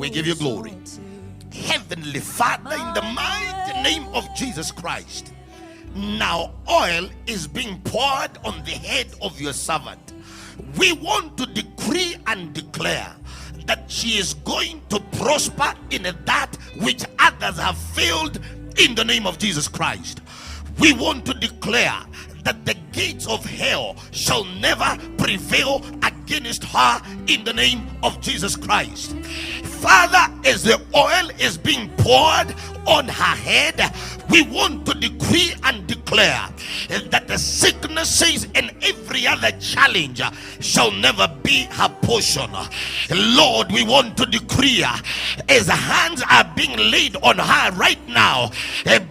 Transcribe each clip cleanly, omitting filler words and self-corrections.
We give you glory. Heavenly Father, in the mighty name of Jesus Christ, now oil is being poured on the head of your servant. We want to decree and declare that she is going to prosper in that which others have failed in the name of Jesus Christ. We want to declare that the gates of hell shall never prevail against her in the name of Jesus Christ. Father, as the oil is being poured on her head, we want to decree and declare that the sicknesses and every other challenge shall never be her portion. Lord, we want to decree as hands are being laid on her right now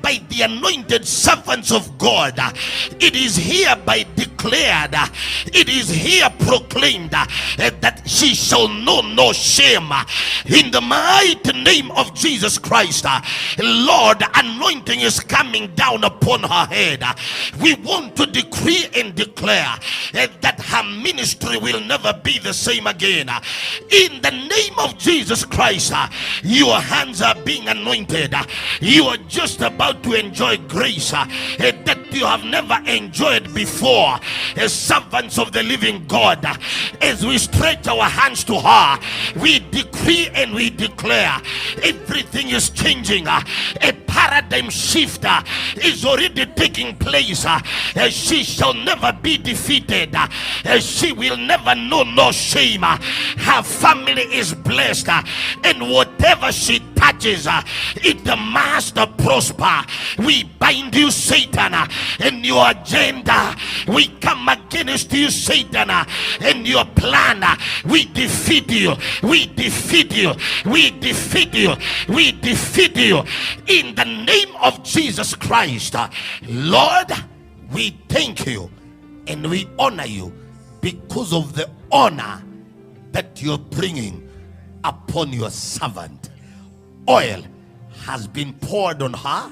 by the anointed servants of God, it is hereby declared, it is here proclaimed that she shall know no shame in the mighty name of Jesus Christ. Lord, anointing is coming down upon her head. We want to decree and declare that her ministry will never be the same again. In the name of Jesus Christ, your hands are being anointed. You are just about to enjoy grace that you have never enjoyed before. As servants of the living God, as we stretch our hands to her, we decree and we declare everything is changing. A paradigm shift is already taking place. She shall never be defeated. She will never know no shame. Her family is blessed, and whatever she touches, it must prosper. We bind you, Satan, and your agenda. We come against you, Satan, and your plan. We defeat you. We defeat you. We defeat you. We defeat you in the name of Jesus Christ. Lord, we thank you and we honor you because of the honor that you're bringing upon your servant. Oil has been poured on her.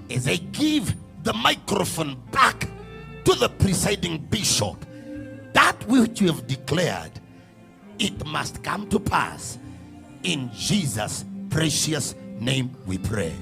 As I give the microphone back to the presiding bishop, that which you have declared, it must come to pass. In Jesus' precious name we pray.